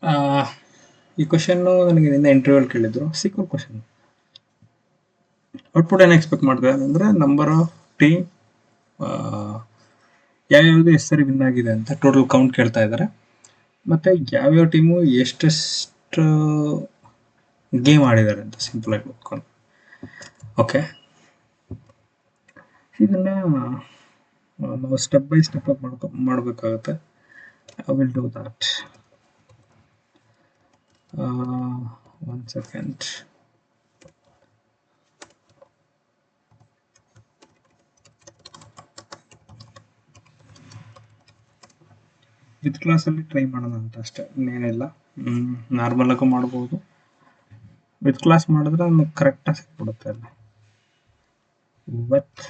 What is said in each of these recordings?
ಆ, ಈ ಕ್ವಶನ್ನು ನನಗೆ ನಿನ್ನೆ ಇಂಟರ್ವ್ಯೂಲ್ ಕೇಳಿದ್ರು. Sequel question. ಔಟ್ಪುಟ್ ಏನು ಎಕ್ಸ್ಪೆಕ್ಟ್ ಮಾಡಿದೆ ಅಂದರೆ ನಂಬರ್ ಆಫ್ ಟೀಮ್ ಯಾವ್ಯಾವುದು ಎಷ್ಟು ಸರಿ ವಿನ್ ಆಗಿದೆ ಅಂತ ಟೋಟಲ್ ಕೌಂಟ್ ಕೇಳ್ತಾ ಇದ್ದಾರೆ. ಮತ್ತು ಯಾವ್ಯಾವ ಟೀಮು ಎಷ್ಟೆಷ್ಟು ಗೇಮ್ ಆಡಿದ್ದಾರೆ ಅಂತ ಸಿಂಪಲ್ ಆಗಿ ಓದ್ಕೊಂಡು. ಓಕೆ, ಇದನ್ನು ನಾವು ಸ್ಟೆಪ್ ಬೈ ಸ್ಟೆಪ್ ಆಗಿ ಮಾಡಬೇಕಾಗುತ್ತೆ. I will do that. One second. With ಕ್ಲಾಸಲ್ಲಿ ಟ್ರೈ ಮಾಡೋಣ ಅಂತ ಅಷ್ಟೇ, ಇನ್ನೇನಿಲ್ಲ. ನಾರ್ಮಲಾಗೂ ಮಾಡ್ಬೋದು. ವಿತ್ ಕ್ಲಾಸ್ ಮಾಡಿದ್ರೆ ನಮಗೆ ಕರೆಕ್ಟಾಗಿ ಸಿಕ್ಬಿಡುತ್ತೆ ಅಲ್ಲಿ. With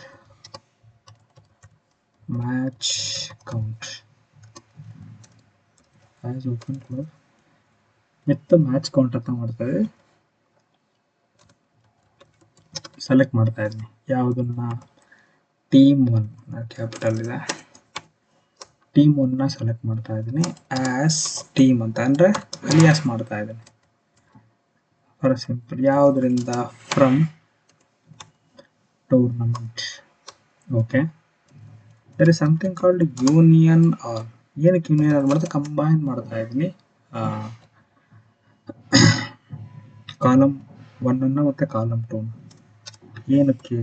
match count as open close with match count ಅಂತ ಮಾಡ್ತಾ ಇದ್ದೀವಿ. ಸೆಲೆಕ್ಟ್ ಮಾಡ್ತಾ ಇದ್ದೀನಿ ಯಾವುದನ್ನ, ಟೀಮ್ 1 ಕ್ಯಾಪಿಟಲ್ ಇದೆ. ಟೀಮ್ 1ನ ಸೆಲೆಕ್ಟ್ ಮಾಡ್ತಾ ಇದ್ದೀನಿ ಆಸ್ ಟೀಮ್ ಅಂತ, ಅಂದರೆ ಅಲಿಯಾಸ್ ಮಾಡ್ತಾ ಇದ್ದೀನಿ ಫಾರ್ ಸಿಂಪಲ್. ಯಾವುದರಿಂದ? From tournament. Okay, there is something called union all. ಏನಕ್ಕೆ ಯೂನಿಯನ್ ಆಲ್ ಮಾಡಿದ್ರೆ ಕಂಬೈನ್ ಮಾಡ್ತಾ ಇದ್ದೀನಿ ಕಾಲಮ್ 1 ಮತ್ತು ಕಾಲಮ್ 2. ಏನಕ್ಕೆ?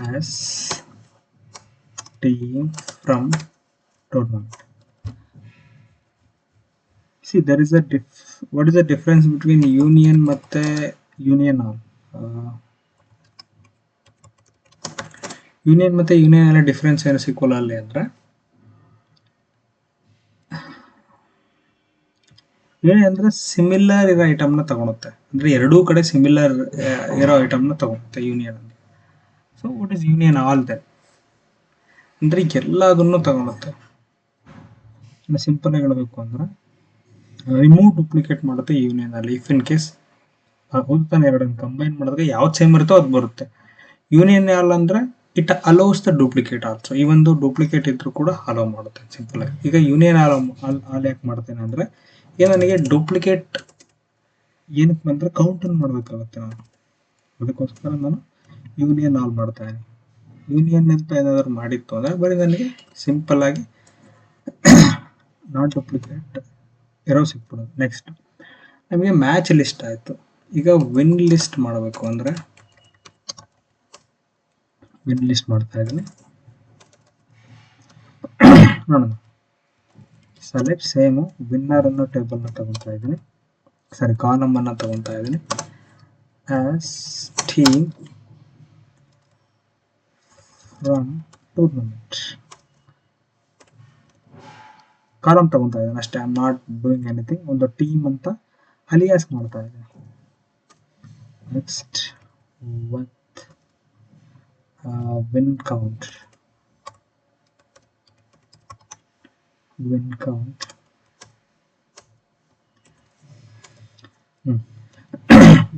As team from tournament. See there is what is the difference between union ಮತ್ತು ಯೂನಿಯನ್ ಆಲ್? ಯೂನಿಯನ್ ಮತ್ತು union ಎಲ್ಲ difference ಏನು ಸಿಕ್ವಲ್ ಅಲ್ಲಿ ಅಂದರೆ, ಯೂನಿಯನ್ ಅಂದರೆ ಸಿಮಿಲರ್ ಇರೋ ಐಟಮ್ನ ತಗೊಳುತ್ತೆ, ಅಂದರೆ ಎರಡೂ ಕಡೆ ಸಿಮಿಲರ್ ಇರೋ ಐಟಮ್ನ ತಗೊಳುತ್ತೆ ಯೂನಿಯನ್ ಅಂದರೆ. So what is union all then? ಅಂದರೆ ಎಲ್ಲದನ್ನು ತಗೊಳುತ್ತೆ. ಸಿಂಪಲ್ ಆಗಿ ಹೇಳಬೇಕು ಅಂದರೆ ರಿಮೂವ್ ಡೂಪ್ಲಿಕೇಟ್ ಮಾಡುತ್ತೆ ಯೂನಿಯನ್ ಅಲ್ಲಿ. ಇಫ್ ಇನ್ ಕೇಸ್ ಹೌದು ತಾನೆ, ಎರಡನ್ನು ಕಂಬೈನ್ ಮಾಡಿದ್ರೆ ಯಾವ್ದು ಸೇಮ್ ಇರುತ್ತೋ ಅದು ಬರುತ್ತೆ. ಯೂನಿಯನ್ ಆಲ್ ಅಂದರೆ it allows the duplicate also. ಈ ಒಂದು ಡೂಪ್ಲಿಕೇಟ್ ಇದ್ರೂ ಕೂಡ ಅಲೋ ಮಾಡುತ್ತೆ ಸಿಂಪಲ್ ಆಗಿ. ಈಗ ಯೂನಿಯನ್ ಆಲ್ ಯಾಕೆ ಮಾಡ್ತೇನೆ ಅಂದರೆ, ಈಗ ನನಗೆ ಡೂಪ್ಲಿಕೇಟ್ ಏನಕ್ಕೆ ಬಂದರೆ ಕೌಂಟನ್ನು ಮಾಡಬೇಕಾಗುತ್ತೆ ನಾನು, ಅದಕ್ಕೋಸ್ಕರ ನಾನು ಯೂನಿಯನ್ ಆಲ್ ಮಾಡ್ತಾ ಇದ್ದೀನಿ. ಯೂನಿಯನ್ ಅಂತ ಏನಾದರೂ ಮಾಡಿತ್ತು ಅಂದರೆ ಬರೀ ನನಗೆ ಸಿಂಪಲ್ ಆಗಿ ನಾಟ್ ಡೂಪ್ಲಿಕೇಟ್ ಇರೋ ಸಿಕ್ಬಿಡೋದು. ನೆಕ್ಸ್ಟ್ ನಮಗೆ ಮ್ಯಾಚ್ ಲಿಸ್ಟ್ ಆಯಿತು. ಈಗ ವಿನ್ ಲಿಸ್ಟ್ ಮಾಡಬೇಕು ಅಂದರೆ ವಿನ್ ಲಿಸ್ಟ್ ಮಾಡ್ತಾ ಇದ್ದೀನಿ. ನೋಡೋಣ, ಸೆಲೆಕ್ಟ್ ಸೇಮು ವಿನ್ನರ್ ಅನ್ನೋ ಟೇಬಲ್ನ ತಗೊತಾ ಇದ್ದೀನಿ, ಸಾರಿ ಕಾಲಮ್ ಅನ್ನು ತಗೊತಾ ಇದ್ದೀನಿ. As team from tournament column ತಗೊತಾ ಇದ್ದೀನಿ ಅಷ್ಟೇ. I am not doing anything. ಒಂದು ಟೀಮ್ ಅಂತ ಅಲಿಯಾಸ್ ಮಾಡ್ತಾ ಇದ್ದೀನಿ. Next with win count. Win count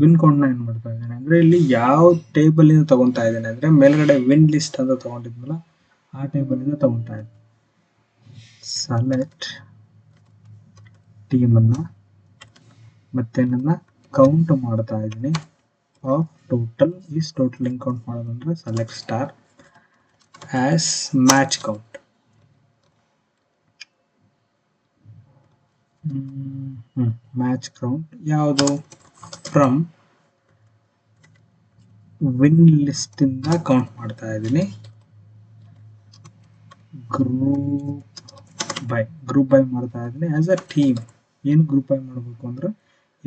win ಕೌಂಟ್ನ ಏನು ಮಾಡ್ತಾ ಇದ್ದೇನೆ ಅಂದರೆ, ಇಲ್ಲಿ ಯಾವ ಟೇಬಲಿಂದ ತಗೊತಾ ಇದ್ದೇನೆ ಅಂದರೆ, ಮೇಲ್ಗಡೆ ವಿನ್ ಲಿಸ್ಟ್ ಅಂತ ತಗೊಂಡಿದ್ವಲ್ಲ ಆ ಟೇಬಲಿಂದ ತಗೊತಾ ಇದ್ದೀನಿ. ಸೆಲೆಕ್ಟ್ ಟೀಮನ್ನು ಮತ್ತೆ ನನ್ನ ಕೌಂಟ್ ಮಾಡ್ತಾ ಇದ್ದೀನಿ of total. Is totalling count ಮಾಡೋದಂದ್ರೆ select star as match count. Match count ಯಾವುದು? ಫ್ರಮ್ ವಿನ್ ಲಿಸ್ಟಿಂದ ಕೌಂಟ್ ಮಾಡ್ತಾ ಇದ್ದೀನಿ. ಗ್ರೂಪ್ ಬೈ ಮಾಡ್ತಾ ಇದ್ದೀನಿ ಆಸ್ ಅ ಟೀಮ್. ಏನು ಗ್ರೂಪ್ ಬೈ ಮಾಡಬೇಕು ಅಂದರೆ,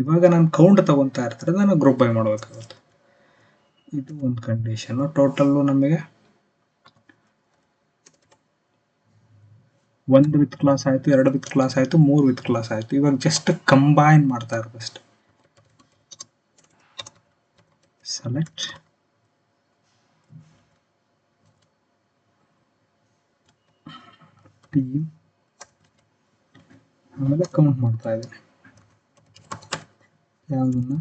ಇವಾಗ ನಾನು ಕೌಂಟ್ ತಗೊತಾ ಇರ್ತಾರೆ ನಾನು ಗ್ರೂಪ್ ಬೈ ಮಾಡಬೇಕಾಗುತ್ತೆ. ಇದು ಒಂದು ಕಂಡೀಷನು. ಟೋಟಲ್ಲು ನಮಗೆ 1 ವಿತ್ ಕ್ಲಾಸ್ ಆಯಿತು, 2 ವಿತ್ ಕ್ಲಾಸ್ ಆಯಿತು, 3 ವಿತ್ ಕ್ಲಾಸ್ ಆಯಿತು. ಇವಾಗ ಜಸ್ಟ್ ಕಂಬೈನ್ ಮಾಡ್ತಾ ಇರೋದಷ್ಟೆ. ಸೆಲೆಕ್ಟ್ ಟೀಮ್, ಆಮೇಲೆ ಕೌಂಟ್ ಮಾಡ್ತಾ ಇದ್ದೀನಿ ಯಾವುದನ್ನ,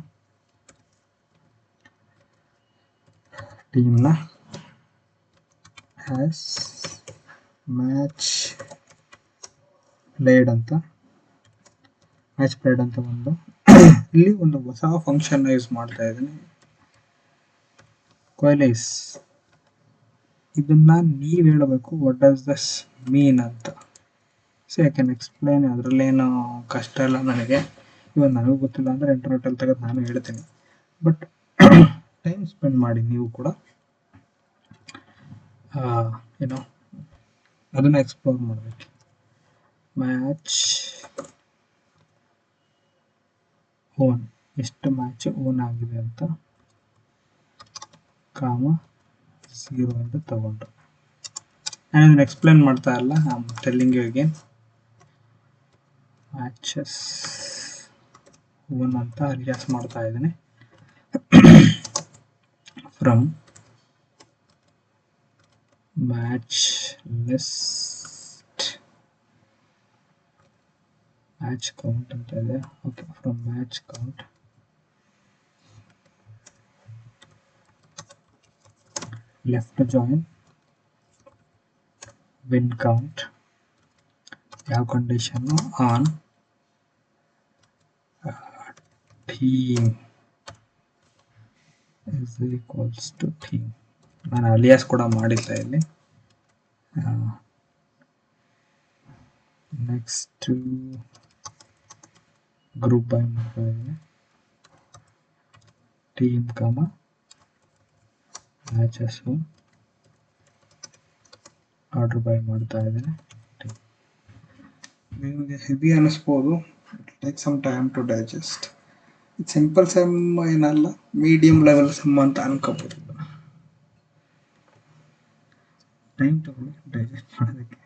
ಟೀಮ್ನ ಆಸ್ ಮ್ಯಾಚ್ ಪ್ಲೇಡ್ ಅಂತ ಮ್ಯಾಚ್ ಪ್ಲೇಡ್ ಅಂತ ಒಂದು ಇಲ್ಲಿ ಒಂದು ಹೊಸ ಫಂಕ್ಷನ್ ಯೂಸ್ ಮಾಡ್ತಾ ಇದ್ದೀನಿ, ಕೊಯ್ಲೈಸ್. ಇದನ್ನ ನೀವು ಹೇಳಬೇಕು ವಾಟ್ ಡಸ್ ದಿಸ್ ಮೀನ್ ಅಂತ. So I can explain. ಅದರಲ್ಲೇನು ಕಷ್ಟ ಇಲ್ಲ ನನಗೆ. ಇವಾಗ ನನಗೂ ಗೊತ್ತಿಲ್ಲ ಅಂದರೆ ಇಂಟರ್ನೆಟಲ್ಲಿ ತೆಗೆದು ನಾನು ಹೇಳ್ತೀನಿ. ಬಟ್ ಟೈಮ್ ಸ್ಪೆಂಡ್ ಮಾಡಿ ನೀವು ಕೂಡ ಏನೋ ಅದನ್ನು ಎಕ್ಸ್ಪ್ಲೋರ್ ಮಾಡಬೇಕು. ಮ್ಯಾಚ್ ಓನ್, ಎಷ್ಟು ಮ್ಯಾಚ್ ಓನ್ ಆಗಿದೆ ಅಂತ ಕಾಮ 0 ಅಂತ ತಗೊಂಡ್ರು. ನಾನು ಇದನ್ನು ಎಕ್ಸ್ಪ್ಲೇನ್ ಮಾಡ್ತಾ ಇಲ್ಲ, I am telling you again. Matches won ಅಂತ ಅಲಿಯಾಸ್ ಮಾಡ್ತಾ ಇದ್ದೀನಿ. From match list, match count ಅಂತ ಇದೆ. Okay, from match count left join win count. ಯಾವ condition? On team is equals to team. ನಾನು ಅಲಿಯಾಸ್ ಕೂಡ ಮಾಡಿದ್ದ ಇಲ್ಲಿ. ನೆಕ್ಸ್ಟ್ ಗ್ರೂಪ್ ಬೈ ಮಾಡ್ತಾ ಇದ್ದೀನಿ. ಟೀಮ್ ಕಮ ಮ್ಯಾಚಸ್ ಆರ್ಡರ್ ಬೈ ಮಾಡ್ತಾ ಇದ್ದೀನಿ. ನಿಮಗೆ ಹೆವಿ ಅನ್ನಿಸ್ಬೋದು, it take some time to digest. Simple sum ಏನಲ್ಲ, ಮೀಡಿಯಂ ಲೆವೆಲ್ ಸಮ್ ಅಂತ ಅನ್ಕೋಬೋದು. ಟೈಮ್ ತಗೊಳ್ಳಿ ಡೈಜೆಸ್ಟ್ ಮಾಡೋದಕ್ಕೆ.